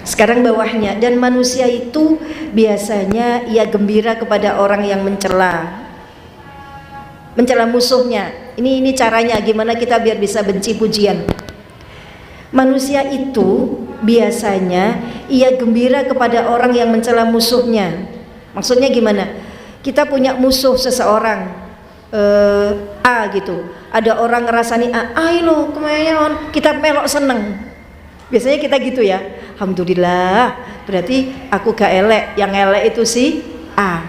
Sekarang bawahnya, dan manusia itu biasanya ia gembira kepada orang yang mencela musuhnya. Ini caranya gimana kita biar bisa benci pujian. Manusia itu biasanya ia gembira kepada orang yang mencela musuhnya. Maksudnya gimana? Kita punya musuh seseorang, A gitu. Ada orang ngerasani A, ayo kemayon, kita melok seneng. Biasanya kita gitu ya. Alhamdulillah, berarti aku gak elek, yang elek itu si A.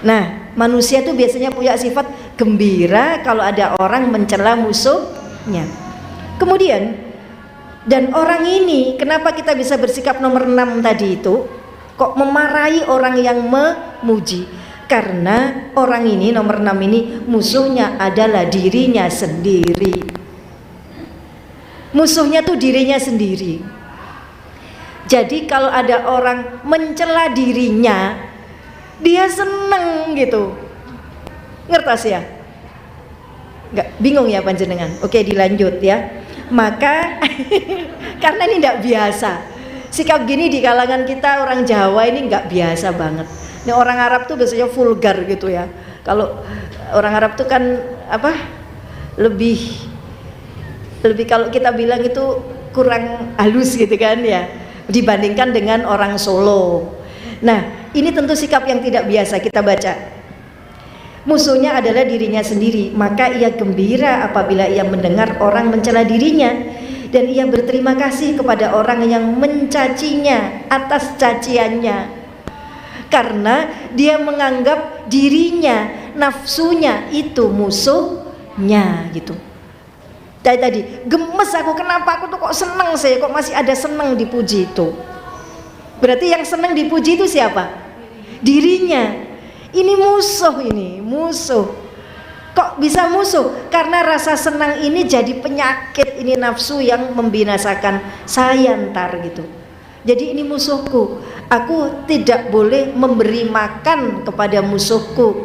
Nah, manusia tuh biasanya punya sifat gembira kalau ada orang mencela musuhnya. Kemudian, dan orang ini, kenapa kita bisa bersikap nomor 6 tadi itu? Kok memarahi orang yang memuji? Karena orang ini, nomor 6 ini, musuhnya adalah dirinya sendiri. Musuhnya tuh dirinya sendiri. Jadi kalau ada orang mencela dirinya, dia seneng gitu. Ngertos ya? Enggak, bingung ya panjenengan? Oke, dilanjut ya. Maka karena ini tidak biasa. Sikap gini di kalangan kita orang Jawa ini nggak biasa banget. Ini orang Arab tuh biasanya vulgar gitu ya. Kalau orang Arab tuh kan apa? Lebih kalau kita bilang itu kurang halus gitu kan ya, dibandingkan dengan orang Solo. Nah, ini tentu sikap yang tidak biasa. Kita baca, musuhnya adalah dirinya sendiri, maka ia gembira apabila ia mendengar orang mencela dirinya, dan ia berterima kasih kepada orang yang mencacinya atas caciannya, karena dia menganggap dirinya, nafsunya itu musuhnya gitu. Tadi gemes aku, kenapa aku tuh kok seneng sih, kok masih ada seneng dipuji itu. Berarti yang seneng dipuji itu siapa? Dirinya. Ini musuh. Kok bisa musuh? Karena rasa senang ini jadi penyakit, ini nafsu yang membinasakan saya ntar gitu. Jadi ini musuhku, aku tidak boleh memberi makan kepada musuhku.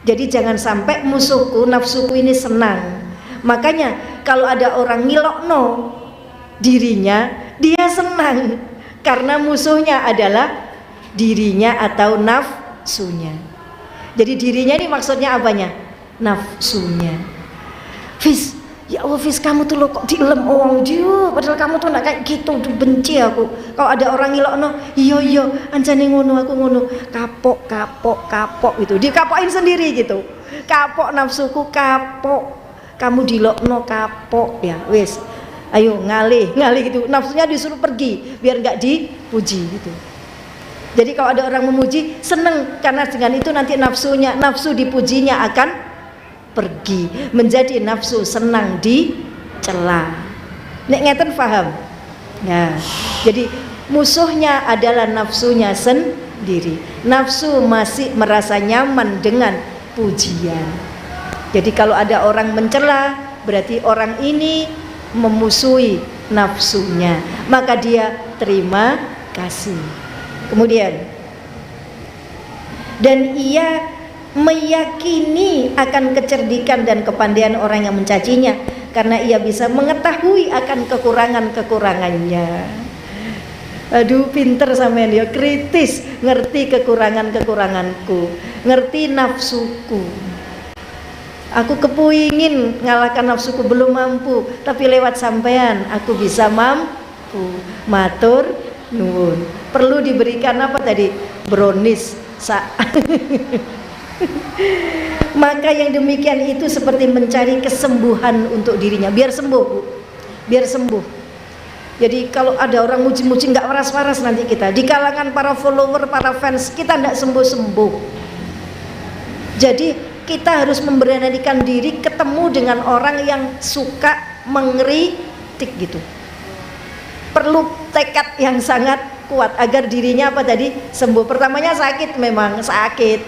Jadi jangan sampai musuhku, nafsuku ini senang. Makanya kalau ada orang ngilokno dirinya, dia senang karena musuhnya adalah dirinya atau nafsunya. Jadi dirinya ini maksudnya apanya? Nafsunya. Fis, ya Allah Fis, kamu tuh lo kok dielem orang dia, padahal kamu tuh gak kayak gitu, tuh benci aku. Kalau ada orang ngilokno, iya anjane ngono, aku ngono, kapok gitu, dikapokin sendiri gitu. Kapok nafsuku, kapok. Kamu dilokno kapok ya, wis. Ayo ngalih gitu. Nafsunya disuruh pergi biar nggak dipuji gitu. Jadi kalau ada orang memuji, seneng, karena dengan itu nanti nafsu dipujinya akan pergi, menjadi nafsu senang dicela. Nek ngeten paham? Nah, jadi musuhnya adalah nafsunya sendiri. Nafsu masih merasa nyaman dengan pujian. Jadi kalau ada orang mencela, berarti orang ini memusuhi nafsunya, maka dia terima kasih. Kemudian, dan ia meyakini akan kecerdikan dan kepandaian orang yang mencacinya, karena ia bisa mengetahui akan kekurangan-kekurangannya. Aduh, pinter sampean ya, kritis, ngerti kekurangan-kekuranganku, ngerti nafsuku. Aku kepuingin ngalahkan nafsuku, belum mampu, tapi lewat sampean aku bisa mampu. Matur nuwun. Perlu diberikan apa tadi? Brownies. Maka yang demikian itu seperti mencari kesembuhan untuk dirinya. Biar sembuh, Bu. Biar sembuh. Jadi kalau ada orang muji-muji nggak waras-waras nanti kita. Di kalangan para follower, para fans, kita nggak sembuh-sembuh. Jadi kita harus memberanikan diri ketemu dengan orang yang suka mengkritik gitu. Perlu tekad yang sangat kuat agar dirinya apa tadi? Sembuh. Pertamanya sakit, memang sakit.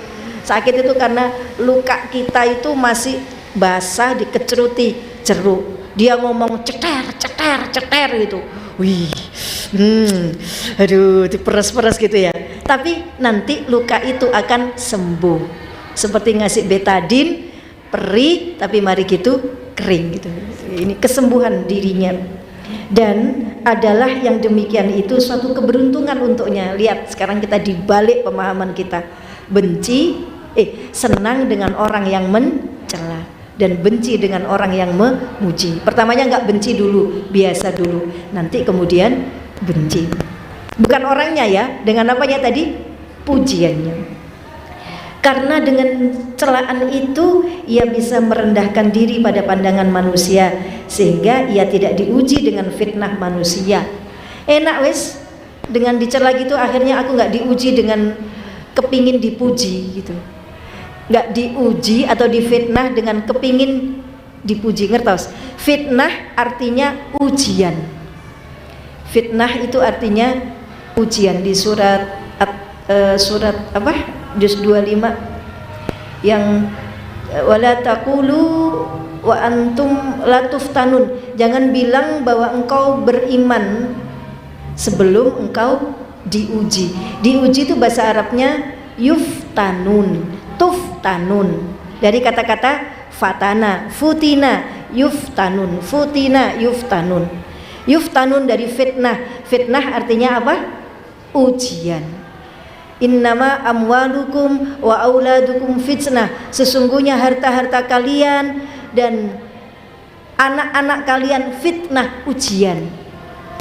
Sakit itu karena luka kita itu masih basah, dikeceruti jeruk. Dia ngomong ceter gitu. Wih, aduh, diperes-peres gitu ya. Tapi nanti luka itu akan sembuh. Seperti ngasih betadin, perih, tapi mari gitu kering gitu. Ini kesembuhan dirinya. Dan adalah yang demikian itu suatu keberuntungan untuknya. Lihat sekarang kita dibalik pemahaman kita. Senang dengan orang yang mencela dan benci dengan orang yang memuji. Pertamanya nggak benci dulu, biasa dulu, nanti kemudian benci. Bukan orangnya ya, dengan apanya tadi? Pujiannya. Karena dengan celaan itu ia bisa merendahkan diri pada pandangan manusia, sehingga ia tidak diuji dengan fitnah manusia. Enak wes, dengan dicela gitu akhirnya aku nggak diuji dengan kepingin dipuji gitu, nggak diuji atau difitnah dengan kepingin dipuji. Ngertos? Fitnah artinya ujian. Fitnah itu artinya ujian. Di surat apa? Juz 25 yang wala taqulu wa antum la tuftanun. Jangan bilang bahwa engkau beriman sebelum engkau diuji. Diuji itu bahasa Arabnya yuftanun, tuftanun. Dari kata-kata fatana, futina, yuftanun, futina, yuftanun. Yuftanun dari fitnah. Fitnah artinya apa? Ujian. Innama amwalukum wa auladukum fitnah. Sesungguhnya harta-harta kalian dan anak-anak kalian fitnah, ujian.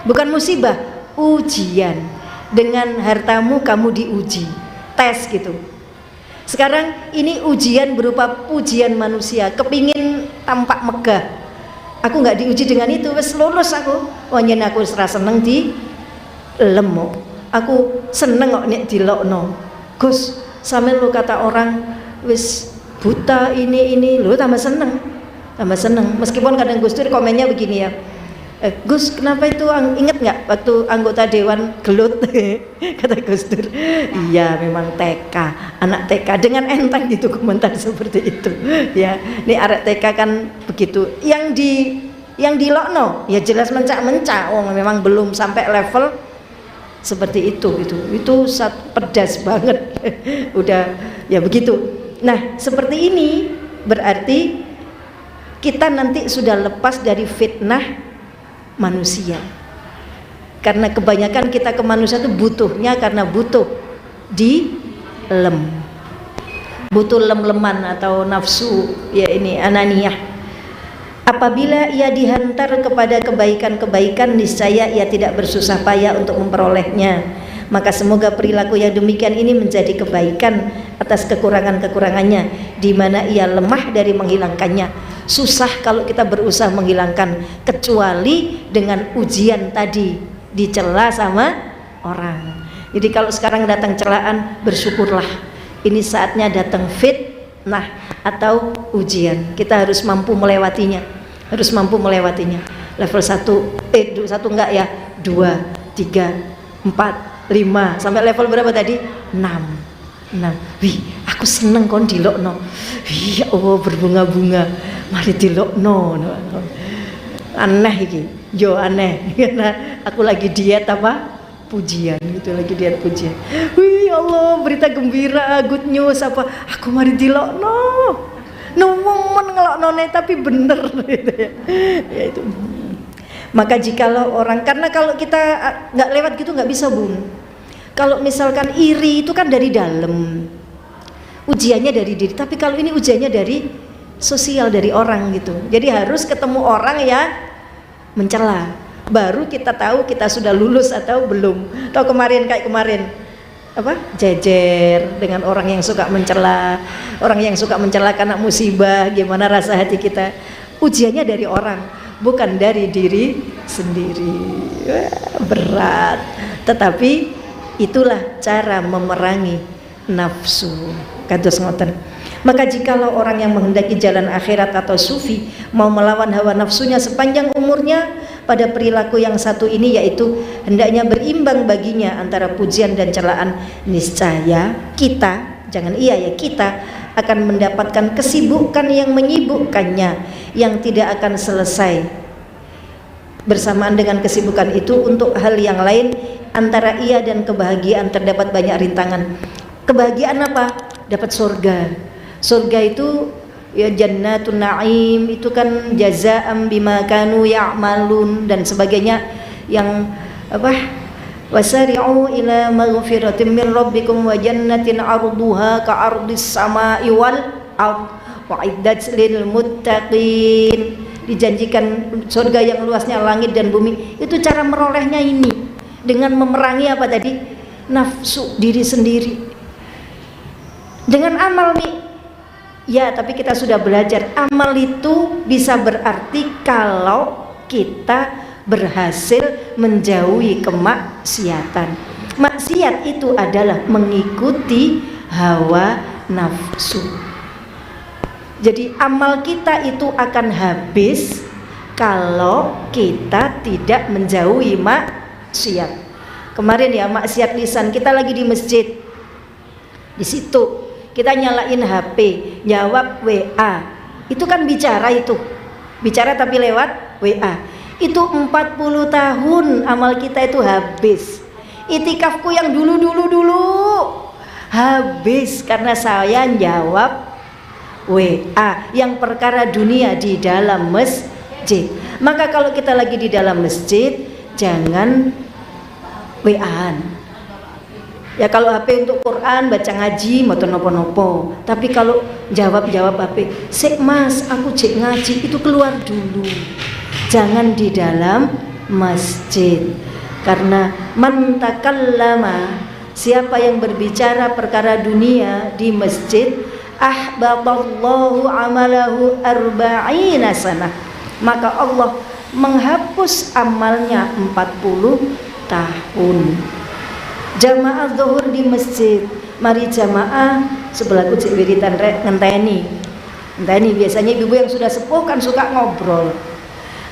Bukan musibah, ujian. Dengan hartamu kamu diuji, tes gitu. Sekarang ini ujian berupa pujian manusia. Kepingin tampak megah, aku nggak diuji dengan itu, wes lulus aku. Wanyen aku serasa seneng di lemok. Aku seneng kok nek dilokno. Gus, sampe lu kata orang wis buta ini lu tambah seneng. Tambah seneng. Meskipun kadang Gus Dur komennya begini ya. Gus, kenapa itu inget nggak waktu anggota dewan gelut? Kata Gus Dur. Iya, memang TK, anak TK dengan enteng gitu komentar seperti itu. Ya, ini arek TK kan begitu. Yang dilokno ya jelas mencak-mencak. Oh, memang belum sampai level seperti itu pedas banget. Udah ya begitu. Nah seperti ini berarti kita nanti sudah lepas dari fitnah manusia, karena kebanyakan kita ke manusia itu butuhnya karena butuh butuh lem-leman atau nafsu ya, ini ananiyah. Apabila ia dihantar kepada kebaikan-kebaikan, niscaya ia tidak bersusah payah untuk memperolehnya. Maka semoga perilaku yang demikian ini menjadi kebaikan atas kekurangan-kekurangannya, di mana ia lemah dari menghilangkannya. Susah kalau kita berusaha menghilangkan, kecuali dengan ujian tadi, dicela sama orang. Jadi kalau sekarang datang celaan, bersyukurlah. Ini saatnya datang fitnah atau ujian. Kita harus mampu melewatinya. Level 1 enggak ya, 2, 3, 4, 5 sampai level berapa tadi? 6. Wih, aku seneng kon dilokno. Wih, ya Allah, berbunga-bunga. Mari dilokno. Aneh iki. Yo aneh. Karena aku lagi diet apa? Pujian gitu, lagi diet pujian. Wih, ya Allah, berita gembira, good news apa? Aku mari dilokno. Nuwun ngeloknone tapi bener gitu ya. Ya itu. Maka jikalau orang, karena kalau kita nggak lewat gitu nggak bisa Bun. Kalau misalkan iri itu kan dari dalam, ujiannya dari diri. Tapi kalau ini ujiannya dari sosial, dari orang gitu. Jadi harus ketemu orang yang mencela, baru kita tahu kita sudah lulus atau belum. Tahu kemarin apa, jejer dengan orang yang suka mencela, karena musibah, gimana rasa hati kita. Ujiannya dari orang, bukan dari diri sendiri. Wah, berat. Tetapi itulah cara memerangi nafsu. Kados ngoten. Maka jikalau orang yang menghendaki jalan akhirat atau sufi mau melawan hawa nafsunya sepanjang umurnya pada perilaku yang satu ini, yaitu hendaknya berimbang baginya antara pujian dan celaan, niscaya kita, jangan iya ya, kita akan mendapatkan kesibukan yang menyibukkannya, yang tidak akan selesai. Bersamaan dengan kesibukan itu untuk hal yang lain, antara ia dan kebahagiaan terdapat banyak rintangan. Kebahagiaan apa? Dapat surga. Surga itu ya jannatun na'im, itu kan jazaa'an bima kanu ya'malun dan sebagainya, yang apa, wasari'u ila maghfiratin min rabbikum wa jannatin 'arduha ka'ardis sama'i wal ard wa'iddat lil muttaqin. Dijanjikan surga yang luasnya langit dan bumi. Itu cara merolehnya ini dengan memerangi apa tadi? Nafsu diri sendiri dengan amal nih. Ya, tapi kita sudah belajar amal itu bisa berarti kalau kita berhasil menjauhi kemaksiatan. Maksiat itu adalah mengikuti hawa nafsu. Jadi amal kita itu akan habis kalau kita tidak menjauhi maksiat. Kemarin ya, maksiat lisan, kita lagi di masjid, di situ kita nyalain HP, jawab WA, itu kan bicara, itu bicara tapi lewat WA. Itu 40 tahun amal kita itu habis. Itikafku yang dulu habis karena saya jawab WA yang perkara dunia di dalam masjid. Maka kalau kita lagi di dalam masjid, jangan WA-an. Ya kalau HP untuk Quran, baca ngaji, moto nopo-nopo. Tapi kalau jawab HP, "Sik Mas, aku cek ngaji," itu keluar dulu. Jangan di dalam masjid. Karena man takallama, siapa yang berbicara perkara dunia di masjid, ahbatallahu amalahu arba'ina sanah, maka Allah menghapus amalnya 40 tahun. Jamaah zuhur di masjid, mari jamaah sebelah kucing wiritan ngenteni. Biasanya ibu yang sudah sepuh kan suka ngobrol.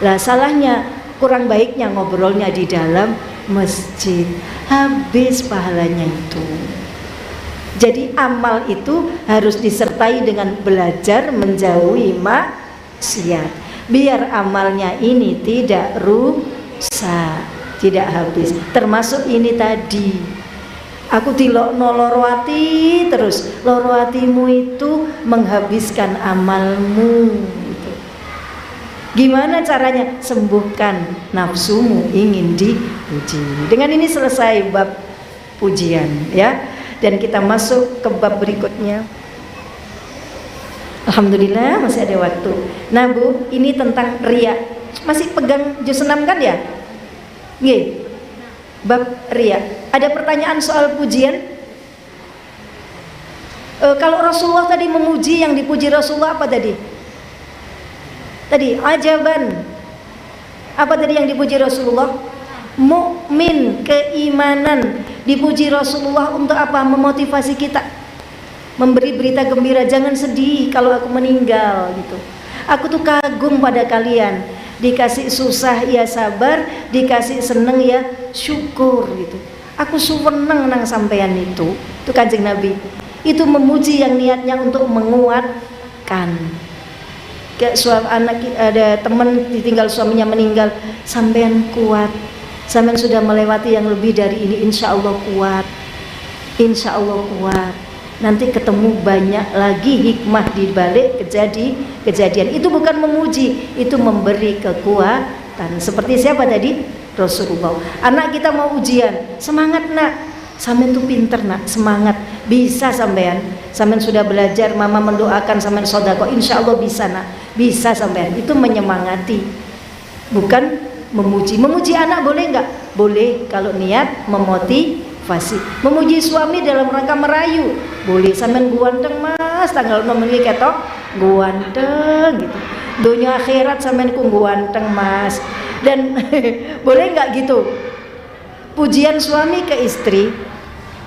Lah salahnya, kurang baiknya ngobrolnya di dalam masjid, habis pahalanya itu. Jadi amal itu harus disertai dengan belajar menjauhi maksiat, biar amalnya ini tidak rusak, tidak habis. Termasuk ini tadi, aku tilokno loro ati terus, loro atimu itu menghabiskan amalmu. Gimana caranya? Sembuhkan nafsumu ingin dipuji. Dengan ini selesai bab pujian ya. Dan kita masuk ke bab berikutnya. Alhamdulillah masih ada waktu. Nah Bu, ini tentang riya. Masih pegang juz 6 kan ya? Nggih. Bab riya. Ada pertanyaan soal pujian? Kalau Rasulullah tadi memuji, yang dipuji Rasulullah apa tadi? Tadi ajaban. Apa tadi yang dipuji Rasulullah? Mukmin, keimanan. Dipuji Rasulullah untuk apa? Memotivasi kita, memberi berita gembira, jangan sedih kalau aku meninggal gitu. Aku tuh kagum pada kalian, dikasih susah ya sabar, dikasih seneng ya syukur gitu. Aku seneng nang sampean itu Kanjeng Nabi. Itu memuji yang niatnya untuk menguatkan. Kayak suami anak, ada teman ditinggal suaminya meninggal, sampean kuat. Sampean sudah melewati yang lebih dari ini, insya Allah kuat, insya Allah kuat. Nanti ketemu banyak lagi hikmah di balik kejadian. Itu bukan memuji, itu memberi kekuatan. Seperti siapa tadi? Rasulullah. Anak kita mau ujian, semangat nak, sampean tuh pinter nak, semangat, bisa sampean. Sampean sudah belajar, mama mendoakan sampean sodako, insya Allah bisa nak, bisa sampean. Itu menyemangati, bukan memuji. Memuji anak boleh nggak? Boleh kalau niat memotivasi. Memuji suami dalam rangka merayu boleh. Sampean guanteng mas, tanggal 6 ini ketok guanteng gitu. Dunia akhirat sampean ku guanteng mas. Dan boleh nggak gitu? Pujian suami ke istri,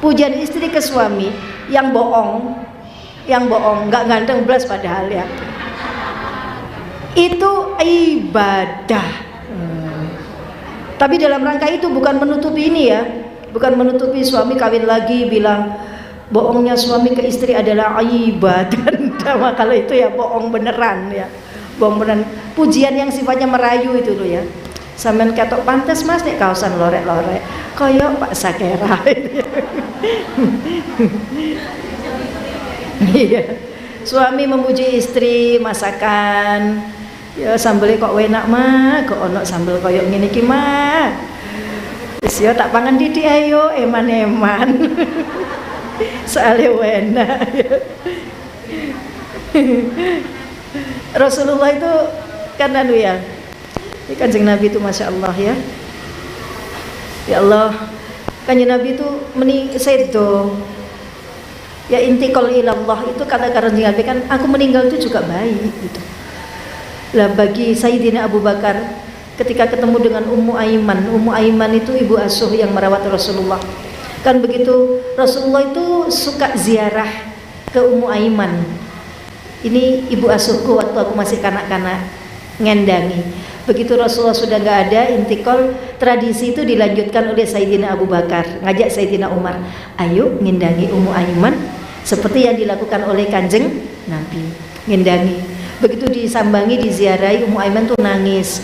pujian istri ke suami yang bohong, nggak ganteng belas padahal ya. Itu ibadah. Tapi dalam rangka itu bukan menutupi ini ya, bukan menutupi suami kawin lagi bilang bohongnya suami ke istri adalah ibadah. Kalau itu ya bohong beneran ya, bohong beneran. Pujian yang sifatnya merayu itu loh ya. Sampean ketok pantes mas nek kaosan lorek-lorek, koyo Pak Sakera. Iya. Suami memuji istri, masakan. Ya sambelnya kok enak mah, kok ono sambel koyok ngene iki mah. Wis ya tak pangan titik ayo eman-eman. Soale enak. Rasulullah itu kan anu ya. Kanjeng Nabi itu Masya Allah ya. Ya Allah, Kanjeng Nabi itu sedo. Ya intikal ilallah itu kata Kanjeng Nabi kan, aku meninggal itu juga baik gitu. Lah bagi Sayyidina Abu Bakar ketika ketemu dengan Ummu Aiman itu ibu asuh yang merawat Rasulullah. Kan begitu Rasulullah itu suka ziarah ke Ummu Aiman. Ini ibu asuhku waktu aku masih kanak-kanak ngendangi. Begitu Rasulullah sudah nggak ada, intikal, tradisi itu dilanjutkan oleh Sayyidina Abu Bakar, ngajak Sayyidina Umar, ayo ngendangi Ummu Aiman seperti yang dilakukan oleh Kanjeng Nabi, ngendangi. Begitu disambangi, diziarahi, Ummu Aiman tuh nangis.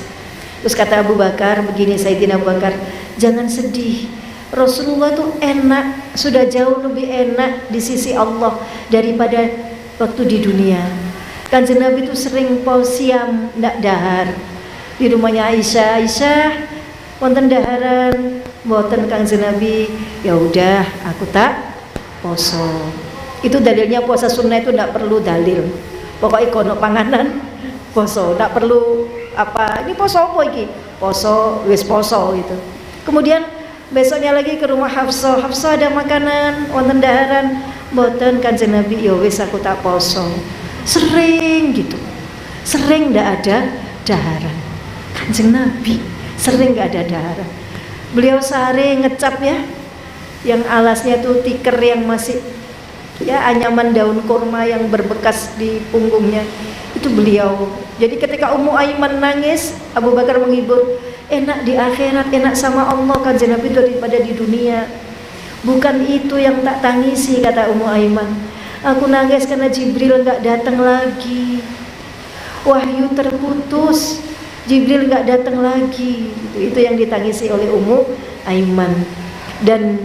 Terus kata Abu Bakar begini, Sayyidina Abu Bakar, jangan sedih, Rasulullah tuh enak, sudah jauh lebih enak di sisi Allah daripada waktu di dunia. Kanjeng Nabi itu sering siam, ndak dahar. Di rumahnya Aisyah wonten daharan, mboten Kanjeng Nabi, ya udah aku tak poso. Itu dalilnya puasa sunnah itu ndak perlu dalil. Pokoknya kono panganan poso, ndak perlu apa ini poso apa iki? Poso wis poso itu. Kemudian besoknya lagi ke rumah Hafsah ada makanan wonten daharan, mboten Kanjeng Nabi, ya wis aku tak poso. Sering gitu. Sering ndak ada daharan. Kanjeng Nabi sering nggak ada daharan. Beliau sehari ngecap ya, yang alasnya tuh tikar yang masih ya anyaman daun kurma yang berbekas di punggungnya itu beliau. Jadi ketika Ummu Aiman nangis, Abu Bakar menghibur, enak di akhirat, enak sama Allah Kanjeng Nabi daripada di dunia. Bukan itu yang tak tangisi, kata Ummu Aiman. Aku nangis karena Jibril nggak datang lagi, wahyu terputus, Jibril nggak datang lagi. Itu yang ditangisi oleh Ummu Aiman. Dan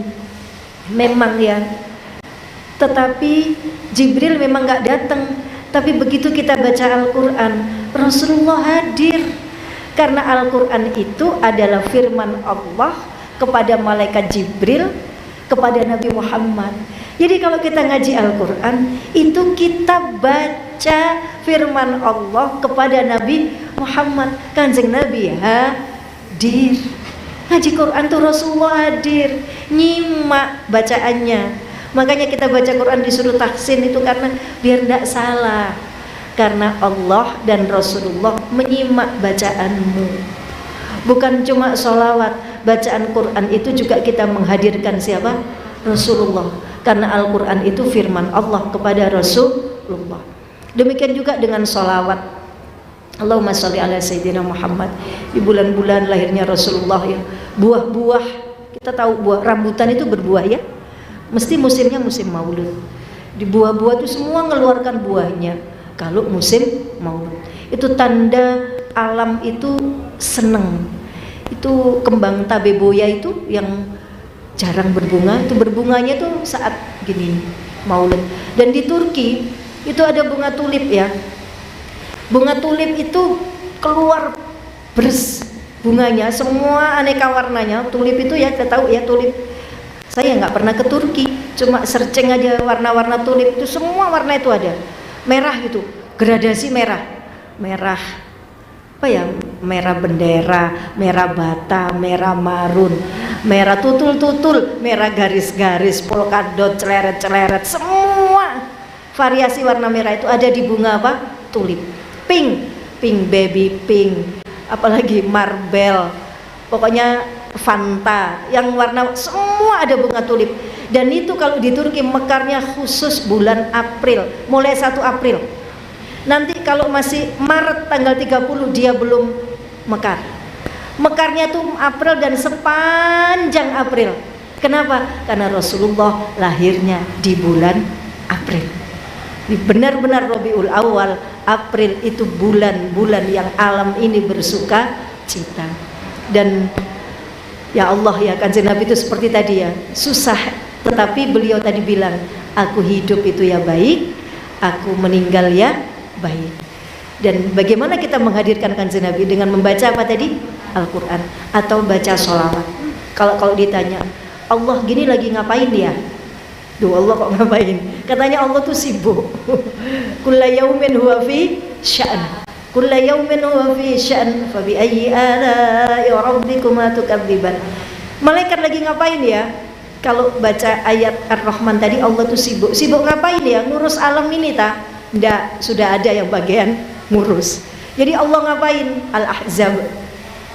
memang ya, tetapi Jibril memang nggak datang. Tapi begitu kita baca Al-Quran, Rasulullah hadir. Karena Al-Quran itu adalah firman Allah kepada malaikat Jibril, kepada Nabi Muhammad. Jadi kalau kita ngaji Al-Quran, itu kita baca firman Allah kepada Nabi Muhammad. Kanjeng Nabi hadir. Ngaji Quran tuh Rasulullah hadir, nyimak bacaannya. Makanya kita baca Quran disuruh tahsin itu karena biar tidak salah. Karena Allah dan Rasulullah menyimak bacaanmu. Bukan cuma sholawat, bacaan Quran itu juga kita menghadirkan siapa? Rasulullah. Karena Al-Quran itu firman Allah kepada Rasulullah. Demikian juga dengan sholawat. Allahumma sholli ala Sayyidina Muhammad. Di bulan-bulan lahirnya Rasulullah ya, buah-buah, kita tahu buah rambutan itu berbuah ya, mesti musimnya musim maulud. Di buah-buah itu semua mengeluarkan buahnya kalau musim maulud. Itu tanda alam itu seneng. Itu kembang tabeboya itu yang jarang berbunga, itu berbunganya tuh saat gini maulud. Dan di Turki itu ada bunga tulip ya. Bunga tulip itu keluar beres bunganya, semua aneka warnanya. Tulip itu ya kita tahu ya, tulip. Saya nggak pernah ke Turki, cuma searching aja warna-warna tulip itu, semua warna itu ada. Merah gitu, gradasi merah. Merah apa ya? Merah bendera, merah bata, merah marun, merah tutul-tutul, merah garis-garis, polkadot, celeret-celeret, semua variasi warna merah itu ada di bunga apa? Tulip. Pink, pink baby pink, apalagi marbel, pokoknya Fanta, yang warna semua ada bunga tulip. Dan itu kalau di Turki mekarnya khusus bulan April, mulai 1 April. Nanti kalau masih Maret tanggal 30 dia belum mekar. Mekarnya tuh April dan sepanjang April. Kenapa? Karena Rasulullah lahirnya di bulan April. Benar-benar Rabiul Awal, April itu bulan-bulan yang alam ini bersuka cita. Dan ya Allah ya, Kanjeng Nabi itu seperti tadi ya, susah, tetapi beliau tadi bilang, aku hidup itu ya baik, aku meninggal ya baik. Dan bagaimana kita menghadirkan kanjeng Nabi? Dengan membaca apa tadi? Al-Quran atau baca sholawat. Kalau ditanya, Allah gini lagi ngapain dia? Duh, Allah kok ngapain? Katanya Allah tuh sibuk. Kulla yaumin huwa fi sya'n. Kulla yaumin huwa fi sya'n. Fa bi ayyi ala'i rabbikuma tukadziban. Malaikat lagi ngapain ya? Kalau baca ayat Ar-Rahman tadi, Allah tuh sibuk. Sibuk ngapain ya? Ngurus alam ini ta? Nggak, sudah ada yang bagian ngurus. Jadi Allah ngapain? Al-Ahzab.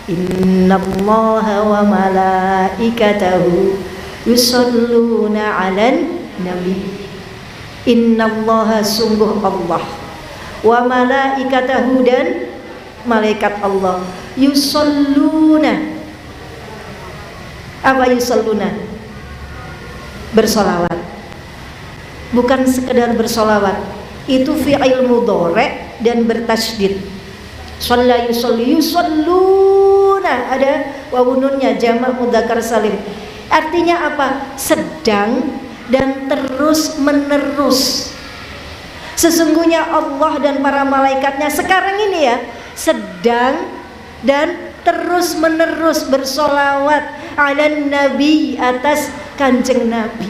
Innallaha wa malaikatahu yusalluna 'alan nabi. Innallaha sungguh Allah wa malaikatahu dan malaikat Allah yusalluna. Apa yusalluna? Bersolawat. Bukan sekedar bersolawat, itu fi'il mudhari' dan bertasydid. Shalla yusalli yusalluna, ada wawununnya, jamak mudzakkar salim. Artinya apa? Sedang dan terus menerus. Sesungguhnya Allah dan para malaikatnya sekarang ini ya sedang dan terus menerus bersolawat ala nabi, atas kanjeng Nabi.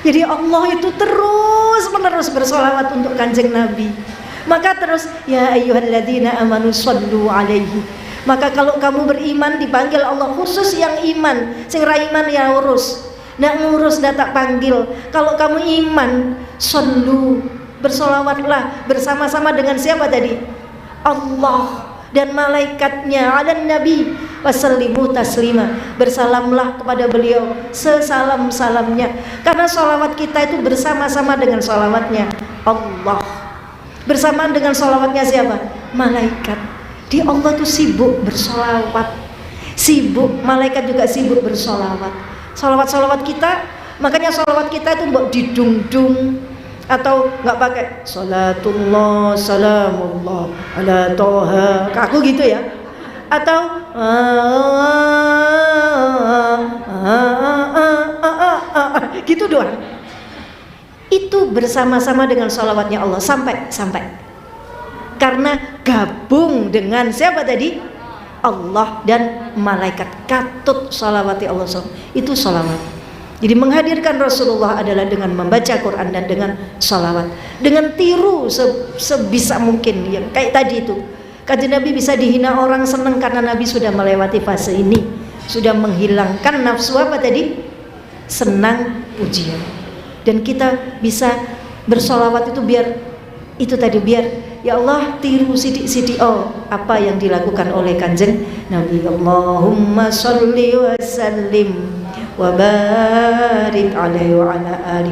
Jadi Allah itu terus menerus bersolawat untuk kanjeng Nabi. Maka terus ya ayyuhalladzina amanu shallu alaihi. Maka kalau kamu beriman dipanggil Allah, khusus yang iman, sing ra iman ya urus. Ndak ngurus ndak tak panggil. Kalau kamu iman, shallu, bersolawatlah bersama-sama dengan siapa tadi? Allah dan malaikatnya ala nabi wasallimu taslima, bersalamlah kepada beliau sesalam-salamnya. Karena sholawat kita itu bersama-sama dengan sholawatnya Allah, bersamaan dengan sholawatnya siapa? Malaikat. Di Allah tuh sibuk bersholawat, sibuk, malaikat juga sibuk bersholawat. Sholawat-sholawat kita, makanya sholawat kita itu mbok didung-dung, atau nggak pakai salatullah salamullah ala toha, kaku gitu ya, atau gitu doang. Itu bersama-sama dengan sholawatnya Allah sampai karena gabung dengan siapa tadi? Allah dan malaikat. Katut sholawati Allah, itu sholawat. Jadi menghadirkan Rasulullah adalah dengan membaca Quran dan dengan sholawat, dengan tiru sebisa mungkin. Ya, kayak tadi itu, kanjeng Nabi bisa dihina orang senang karena Nabi sudah melewati fase ini, sudah menghilangkan nafsu apa tadi? Senang pujian. Dan kita bisa bersolawat itu biar itu tadi, biar ya Allah tiru sidik-sidik apa yang dilakukan oleh kanjeng Nabi. Allahumma sholli wa sallim wa barik alaihi wa ala alihi